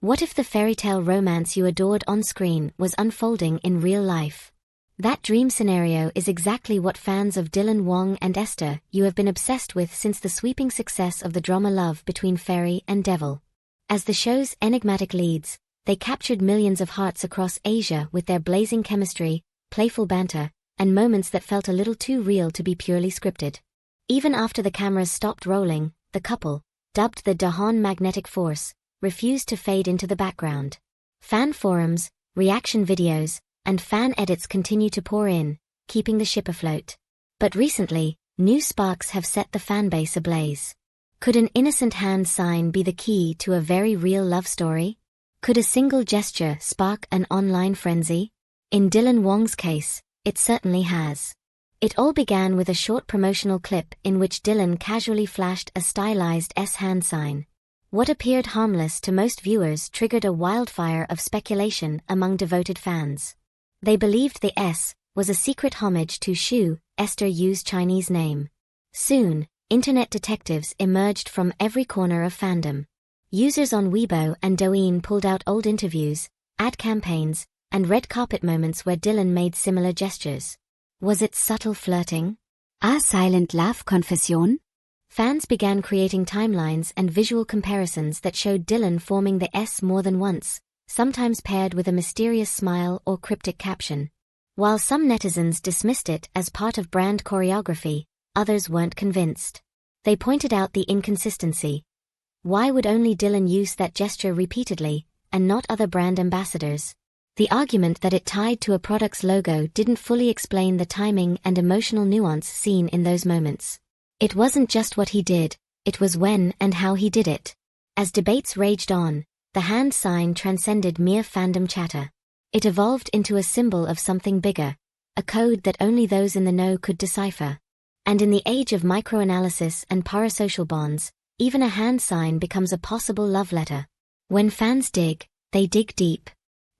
What if the fairy tale romance you adored on screen was unfolding in real life? That dream scenario is exactly what fans of Dylan, Wang and Esther Yu have been obsessed with since the sweeping success of the drama love between fairy and devil. As the show's enigmatic leads, they captured millions of hearts across Asia with their blazing chemistry, playful banter, and moments that felt a little too real to be purely scripted. Even after the cameras stopped rolling, the couple, dubbed the Dahan magnetic force, refused to fade into the background. Fan forums, reaction videos, and fan edits continue to pour in, keeping the ship afloat. But recently, new sparks have set the fanbase ablaze. Could an innocent hand sign be the key to a very real love story? Could a single gesture spark an online frenzy? In Dylan Wang's case, it certainly has. It all began with a short promotional clip in which Dylan casually flashed a stylized S hand sign. What appeared harmless to most viewers triggered a wildfire of speculation among devoted fans. They believed the S was a secret homage to Shu, Esther Yu's Chinese name. Soon, internet detectives emerged from every corner of fandom. Users on Weibo and Douyin pulled out old interviews, ad campaigns, and red carpet moments where Dylan made similar gestures. Was it subtle flirting? A silent love confession? Fans began creating timelines and visual comparisons that showed Dylan forming the S more than once, sometimes paired with a mysterious smile or cryptic caption. While some netizens dismissed it as part of brand choreography, others weren't convinced. They pointed out the inconsistency. Why would only Dylan use that gesture repeatedly, and not other brand ambassadors? The argument that it tied to a product's logo didn't fully explain the timing and emotional nuance seen in those moments. It wasn't just what he did, it was when and how he did it. As debates raged on, the hand sign transcended mere fandom chatter. It evolved into a symbol of something bigger, a code that only those in the know could decipher. And in the age of microanalysis and parasocial bonds, even a hand sign becomes a possible love letter. When fans dig, they dig deep.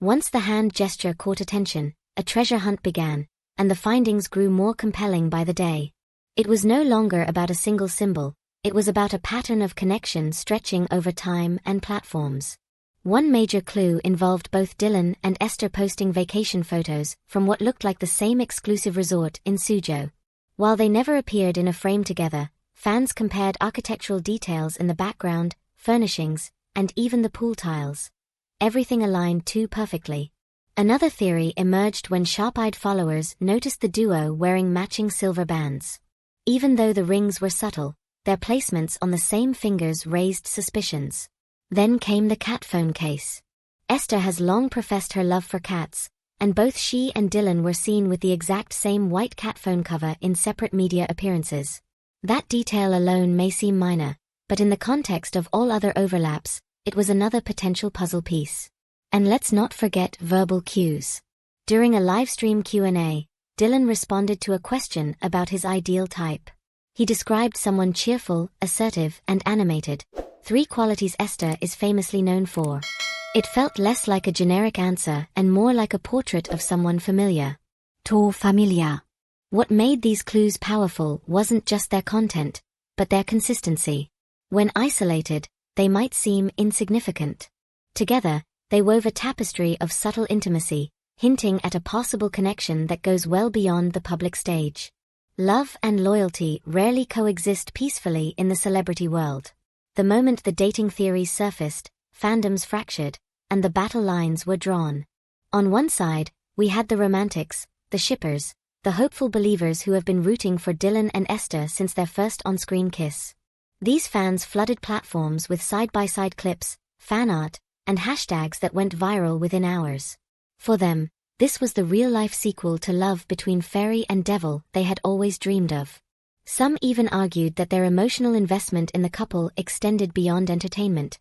Once the hand gesture caught attention, a treasure hunt began, and the findings grew more compelling by the day. It was no longer about a single symbol, it was about a pattern of connection stretching over time and platforms. One major clue involved both Dylan and Esther posting vacation photos from what looked like the same exclusive resort in Suzhou. While they never appeared in a frame together, fans compared architectural details in the background, furnishings, and even the pool tiles. Everything aligned too perfectly. Another theory emerged when sharp-eyed followers noticed the duo wearing matching silver bands. Even though the rings were subtle, their placements on the same fingers raised suspicions. Then came the cat phone case. Esther has long professed her love for cats, and both she and Dylan were seen with the exact same white cat phone cover in separate media appearances. That detail alone may seem minor, but in the context of all other overlaps, it was another potential puzzle piece. And let's not forget verbal cues. During a livestream Q&A, Dylan responded to a question about his ideal type. He described someone cheerful, assertive, and animated, 3 qualities Esther is famously known for. It felt less like a generic answer and more like a portrait of someone familiar. To familiar. What made these clues powerful wasn't just their content, but their consistency. When isolated, they might seem insignificant. Together, they wove a tapestry of subtle intimacy, hinting at a possible connection that goes well beyond the public stage. Love and loyalty rarely coexist peacefully in the celebrity world. The moment the dating theories surfaced, fandoms fractured, and the battle lines were drawn. On one side, we had the romantics, the shippers, the hopeful believers who have been rooting for Dylan and Esther since their first on-screen kiss. These fans flooded platforms with side-by-side clips, fan art, and hashtags that went viral within hours. For them, this was the real-life sequel to love between fairy and devil they had always dreamed of. Some even argued that their emotional investment in the couple extended beyond entertainment.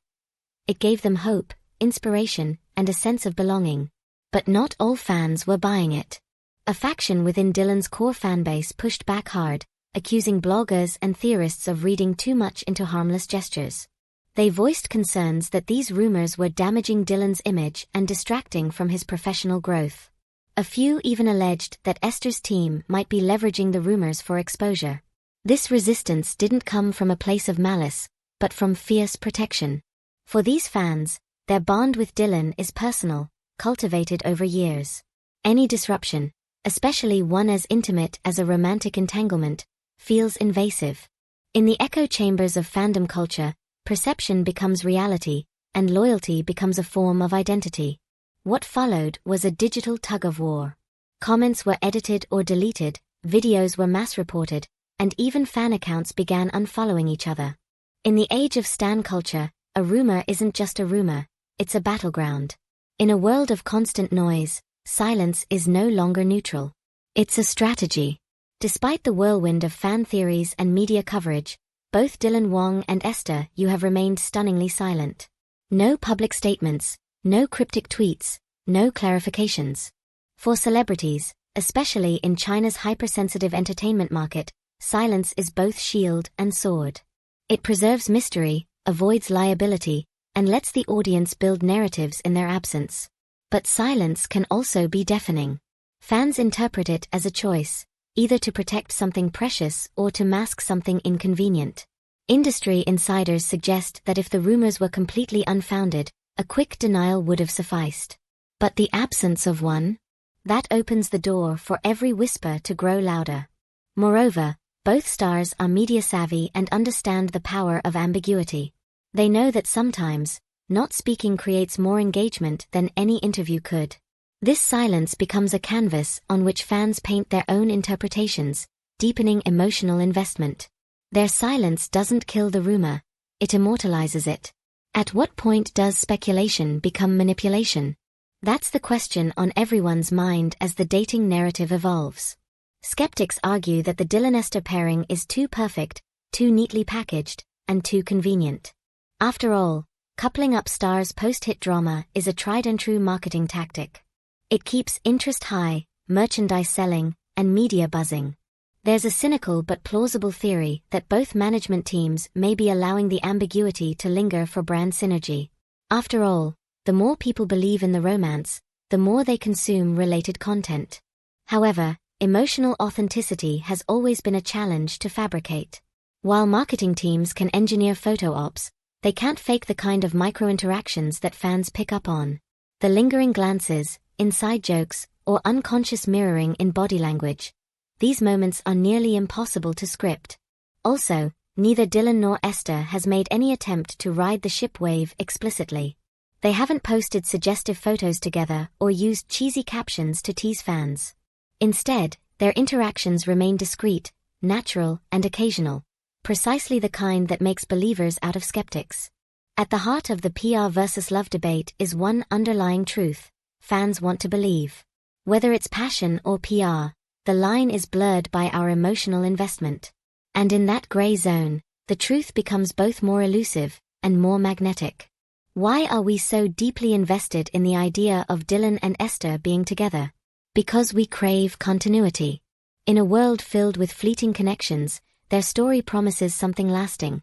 It gave them hope, inspiration, and a sense of belonging. But not all fans were buying it. A faction within Dylan's core fanbase pushed back hard, accusing bloggers and theorists of reading too much into harmless gestures. They voiced concerns that these rumors were damaging Dylan's image and distracting from his professional growth. A few even alleged that Esther's team might be leveraging the rumors for exposure. This resistance didn't come from a place of malice, but from fierce protection. For these fans, Their bond with Dylan is personal, cultivated over years. Any disruption, especially one as intimate as a romantic entanglement, feels invasive. In the echo chambers of fandom culture, perception becomes reality, and loyalty becomes a form of identity. What followed was a digital tug-of-war. Comments were edited or deleted, videos were mass-reported, and even fan accounts began unfollowing each other. In the age of stan culture, a rumor isn't just a rumor, it's a battleground. In a world of constant noise, silence is no longer neutral. It's a strategy. Despite the whirlwind of fan theories and media coverage, both Dylan Wang and Esther Yu have remained stunningly silent. No public statements, no cryptic tweets, no clarifications. For celebrities, especially in China's hypersensitive entertainment market, silence is both shield and sword. It preserves mystery, avoids liability, and lets the audience build narratives in their absence. But silence can also be deafening. Fans interpret it as a choice, either to protect something precious or to mask something inconvenient. Industry insiders suggest that if the rumors were completely unfounded, a quick denial would have sufficed. But the absence of one? That opens the door for every whisper to grow louder. Moreover, both stars are media-savvy and understand the power of ambiguity. They know that sometimes, not speaking creates more engagement than any interview could. This silence becomes a canvas on which fans paint their own interpretations, deepening emotional investment. Their silence doesn't kill the rumor, it immortalizes it. At what point does speculation become manipulation? That's the question on everyone's mind as the dating narrative evolves. Skeptics argue that the Dylan-Esther pairing is too perfect, too neatly packaged, and too convenient. After all, coupling up stars post-hit drama is a tried-and-true marketing tactic. It keeps interest high, merchandise selling, and media buzzing. There's a cynical but plausible theory that both management teams may be allowing the ambiguity to linger for brand synergy. After all, the more people believe in the romance, the more they consume related content. However, emotional authenticity has always been a challenge to fabricate. While marketing teams can engineer photo ops, they can't fake the kind of micro-interactions that fans pick up on. The lingering glances, inside jokes, or unconscious mirroring in body language. These moments are nearly impossible to script. Also, neither Dylan nor Esther has made any attempt to ride the ship wave explicitly. They haven't posted suggestive photos together or used cheesy captions to tease fans. Instead, their interactions remain discreet, natural, and occasional, precisely the kind that makes believers out of skeptics. At the heart of the PR versus love debate is one underlying truth: fans want to believe. Whether it's passion or PR, the line is blurred by our emotional investment. And in that gray zone, the truth becomes both more elusive and more magnetic. Why are we so deeply invested in the idea of Dylan and Esther being together? Because we crave continuity. In a world filled with fleeting connections, their story promises something lasting.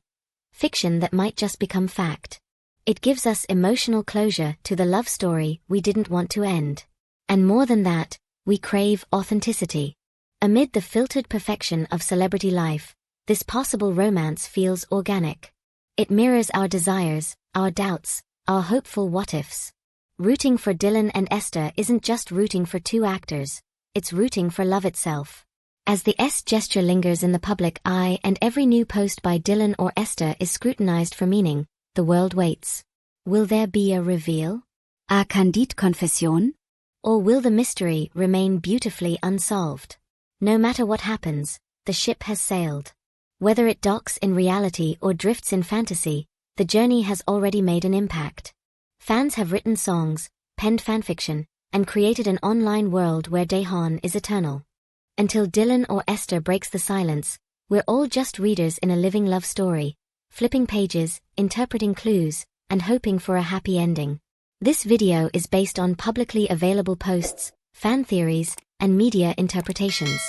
Fiction that might just become fact. It gives us emotional closure to the love story we didn't want to end. And more than that, we crave authenticity. Amid the filtered perfection of celebrity life, this possible romance feels organic. It mirrors our desires, our doubts, our hopeful what-ifs. Rooting for Dylan and Esther isn't just rooting for two actors, it's rooting for love itself. As the S gesture lingers in the public eye and every new post by Dylan or Esther is scrutinized for meaning, the world waits. Will there be a reveal? A candide confession? Or will the mystery remain beautifully unsolved? No matter what happens, the ship has sailed. Whether it docks in reality or drifts in fantasy, the journey has already made an impact. Fans have written songs, penned fanfiction, and created an online world where Daehan is eternal. Until Dylan or Esther breaks the silence, we're all just readers in a living love story, flipping pages, interpreting clues, and hoping for a happy ending. This video is based on publicly available posts, fan theories, and media interpretations.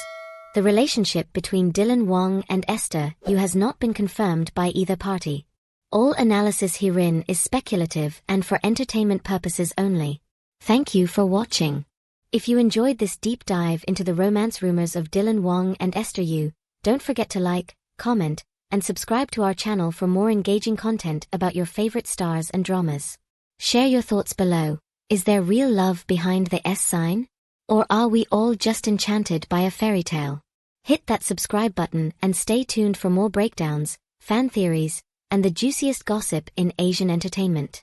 The relationship between Dylan Wang and Esther Yu has not been confirmed by either party. All analysis herein is speculative and for entertainment purposes only. Thank you for watching. If you enjoyed this deep dive into the romance rumors of Dylan Wang and Esther Yu, don't forget to like, comment, and subscribe to our channel for more engaging content about your favorite stars and dramas. Share your thoughts below. Is there real love behind the S sign? Or are we all just enchanted by a fairy tale? Hit that subscribe button and stay tuned for more breakdowns, fan theories, and the juiciest gossip in Asian entertainment.